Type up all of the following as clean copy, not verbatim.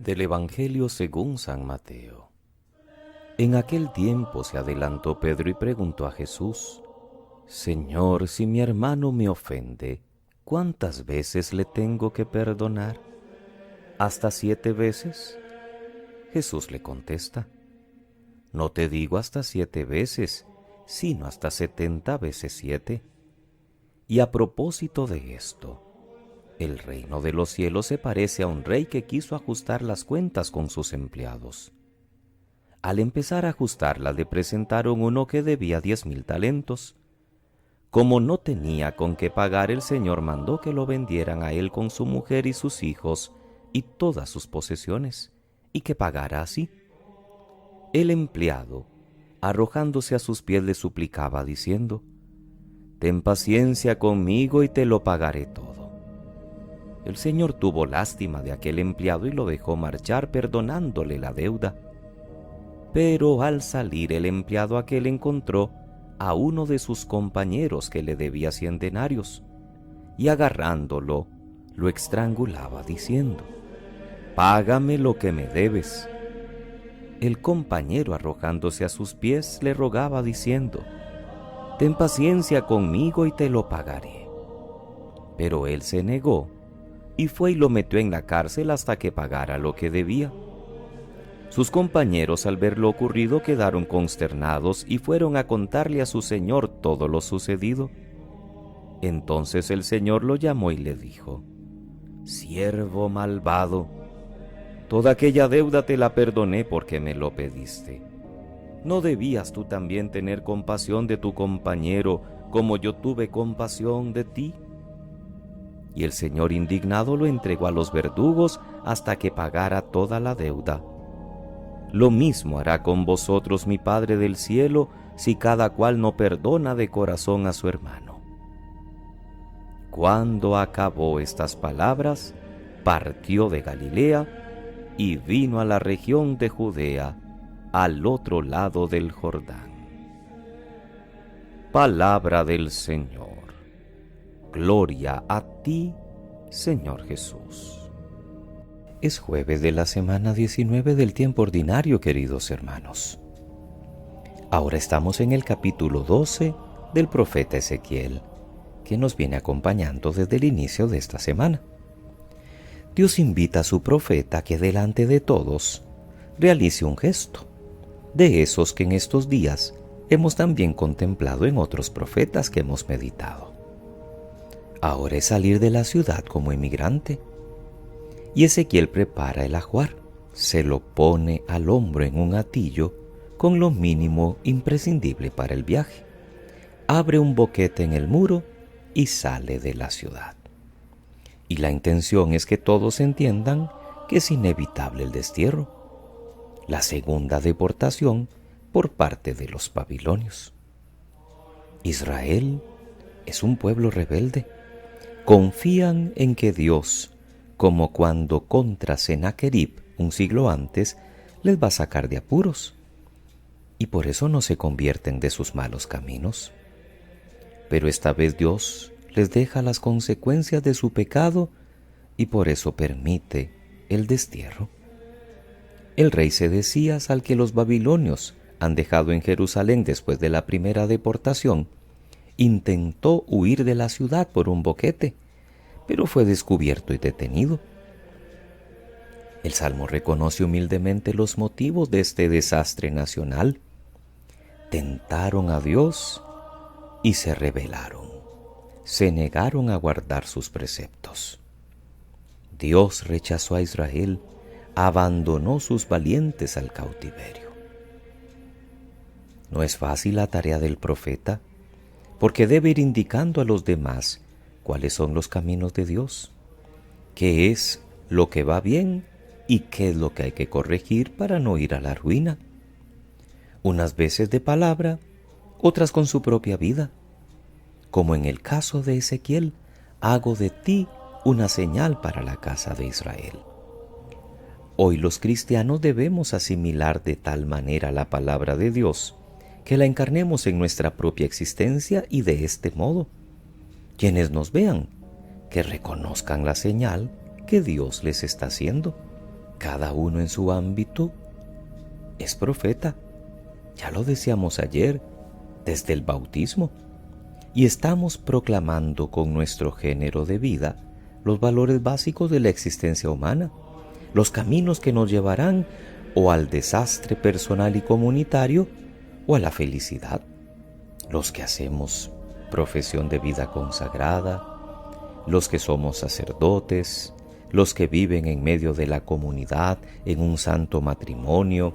Del Evangelio según San Mateo. En aquel tiempo se adelantó Pedro y preguntó a Jesús: Señor, si mi hermano me ofende, ¿cuántas veces le tengo que perdonar? ¿Hasta 7 veces? Jesús le contesta: No te digo hasta 7 veces, sino hasta 70 veces 7. Y a propósito de esto, el reino de los cielos se parece a un rey que quiso ajustar las cuentas con sus empleados. Al empezar a ajustarlas, le presentaron uno que debía 10,000 talentos. Como no tenía con qué pagar, el Señor mandó que lo vendieran a él con su mujer y sus hijos y todas sus posesiones, y que pagara así. El empleado, arrojándose a sus pies, le suplicaba diciendo: Ten paciencia conmigo y te lo pagaré todo. El Señor tuvo lástima de aquel empleado y lo dejó marchar, perdonándole la deuda. Pero al salir, el empleado aquel encontró a uno de sus compañeros que le debía 100 denarios, y agarrándolo, lo estrangulaba diciendo: Págame lo que me debes. El compañero, arrojándose a sus pies, le rogaba diciendo: Ten paciencia conmigo y te lo pagaré. Pero él se negó y fue y lo metió en la cárcel hasta que pagara lo que debía. Sus compañeros, al ver lo ocurrido, quedaron consternados y fueron a contarle a su señor todo lo sucedido. Entonces el Señor lo llamó y le dijo: Siervo malvado, toda aquella deuda te la perdoné porque me lo pediste. ¿No debías tú también tener compasión de tu compañero como yo tuve compasión de ti? Y el Señor, indignado, lo entregó a los verdugos hasta que pagara toda la deuda. Lo mismo hará con vosotros mi Padre del cielo, si cada cual no perdona de corazón a su hermano. Cuando acabó estas palabras, partió de Galilea y vino a la región de Judea, al otro lado del Jordán. Palabra del Señor. Gloria a ti, Señor Jesús. Es jueves de la semana 19 del tiempo ordinario, queridos hermanos. Ahora estamos en el capítulo 12 del profeta Ezequiel, que nos viene acompañando desde el inicio de esta semana. Dios invita a su profeta que delante de todos realice un gesto, de esos que en estos días hemos también contemplado en otros profetas que hemos meditado. Ahora es salir de la ciudad como emigrante, y Ezequiel prepara el ajuar, se lo pone al hombro en un hatillo con lo mínimo imprescindible para el viaje, abre un boquete en el muro y sale de la ciudad. Y la intención es que todos entiendan que es inevitable el destierro, la segunda deportación por parte de los babilonios. Israel es un pueblo rebelde. Confían en que Dios, como cuando contra Sennacherib un siglo antes, les va a sacar de apuros, y por eso no se convierten de sus malos caminos. Pero esta vez Dios les deja las consecuencias de su pecado y por eso permite el destierro. El rey Sedecías, al que los babilonios han dejado en Jerusalén después de la primera deportación, intentó huir de la ciudad por un boquete, pero fue descubierto y detenido. El Salmo reconoce humildemente los motivos de este desastre nacional. Tentaron a Dios y se rebelaron. Se negaron a guardar sus preceptos. Dios rechazó a Israel, abandonó sus valientes al cautiverio. No es fácil la tarea del profeta, porque debe ir indicando a los demás cuáles son los caminos de Dios, qué es lo que va bien y qué es lo que hay que corregir para no ir a la ruina. Unas veces de palabra, otras con su propia vida. Como en el caso de Ezequiel, hago de ti una señal para la casa de Israel. Hoy los cristianos debemos asimilar de tal manera la palabra de Dios que la encarnemos en nuestra propia existencia y de este modo, quienes nos vean, que reconozcan la señal que Dios les está haciendo, cada uno en su ámbito es profeta. Ya lo decíamos ayer, desde el bautismo. Y estamos proclamando con nuestro género de vida los valores básicos de la existencia humana, los caminos que nos llevarán o al desastre personal y comunitario o a la felicidad. Los que hacemos profesión de vida consagrada, los que somos sacerdotes, los que viven en medio de la comunidad en un santo matrimonio,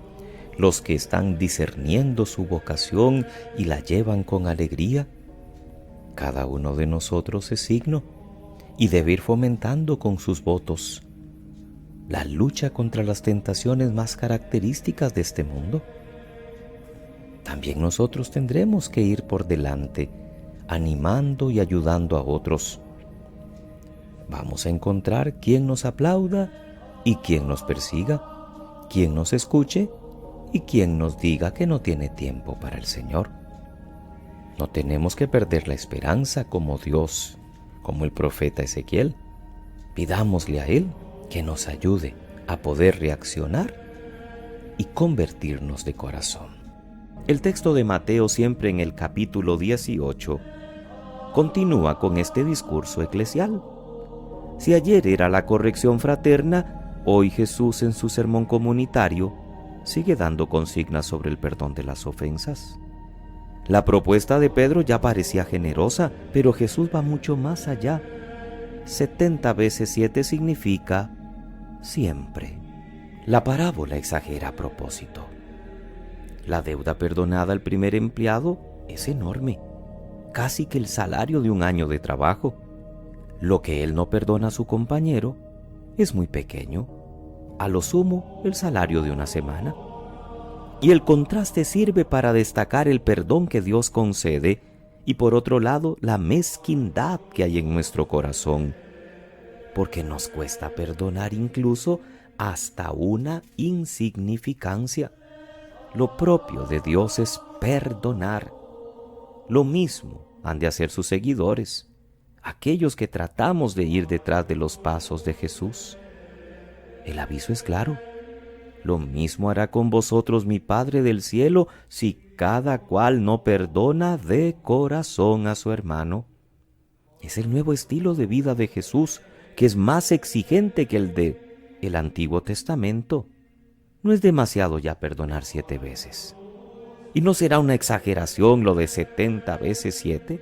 los que están discerniendo su vocación y la llevan con alegría. Cada uno de nosotros es signo y debe ir fomentando con sus votos la lucha contra las tentaciones más características de este mundo. También nosotros tendremos que ir por delante, animando y ayudando a otros. Vamos a encontrar quien nos aplauda y quien nos persiga, quien nos escuche y quien nos diga que no tiene tiempo para el Señor. No tenemos que perder la esperanza como Dios, como el profeta Ezequiel. Pidámosle a Él que nos ayude a poder reaccionar y convertirnos de corazón. El texto de Mateo, siempre en el capítulo 18, continúa con este discurso eclesial. Si ayer era la corrección fraterna, hoy Jesús en su sermón comunitario sigue dando consignas sobre el perdón de las ofensas. La propuesta de Pedro ya parecía generosa, pero Jesús va mucho más allá. 70 veces 7 significa siempre. La parábola exagera a propósito. La deuda perdonada al primer empleado es enorme, casi que el salario de un año de trabajo. Lo que él no perdona a su compañero es muy pequeño, a lo sumo el salario de una semana. Y el contraste sirve para destacar el perdón que Dios concede y por otro lado la mezquindad que hay en nuestro corazón, porque nos cuesta perdonar incluso hasta una insignificancia. Lo propio de Dios es perdonar. Lo mismo han de hacer sus seguidores, aquellos que tratamos de ir detrás de los pasos de Jesús. El aviso es claro. Lo mismo hará con vosotros mi Padre del cielo si cada cual no perdona de corazón a su hermano. Es el nuevo estilo de vida de Jesús, que es más exigente que el de el Antiguo Testamento. No es demasiado ya perdonar 7 veces. ¿Y no será una exageración lo de 70 veces 7?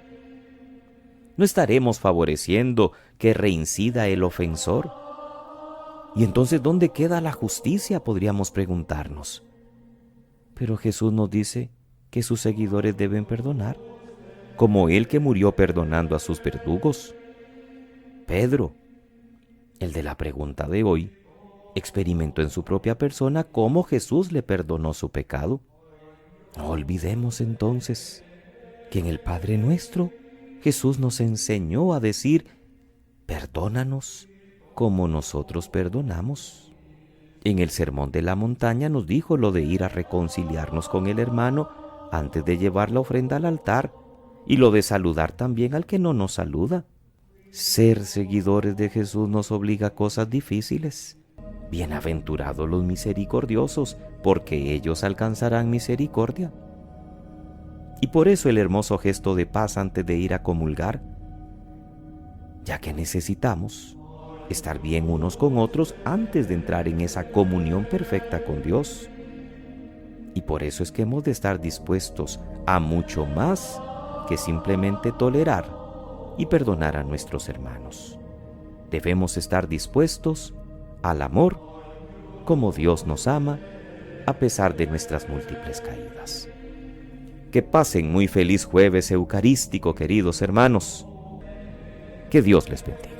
¿No estaremos favoreciendo que reincida el ofensor? ¿Y entonces dónde queda la justicia?, podríamos preguntarnos. Pero Jesús nos dice que sus seguidores deben perdonar, como Él que murió perdonando a sus verdugos. Pedro, el de la pregunta de hoy, experimentó en su propia persona cómo Jesús le perdonó su pecado. No olvidemos entonces que en el Padre Nuestro Jesús nos enseñó a decir: perdónanos como nosotros perdonamos. En el Sermón de la Montaña nos dijo lo de ir a reconciliarnos con el hermano antes de llevar la ofrenda al altar, y lo de saludar también al que no nos saluda. Ser seguidores de Jesús nos obliga a cosas difíciles. Bienaventurados los misericordiosos, porque ellos alcanzarán misericordia. Y por eso el hermoso gesto de paz antes de ir a comulgar, ya que necesitamos estar bien unos con otros antes de entrar en esa comunión perfecta con Dios. Y por eso es que hemos de estar dispuestos a mucho más que simplemente tolerar y perdonar a nuestros hermanos. Debemos estar dispuestos al amor como Dios nos ama, a pesar de nuestras múltiples caídas. Que pasen muy feliz jueves eucarístico, queridos hermanos. Que Dios les bendiga.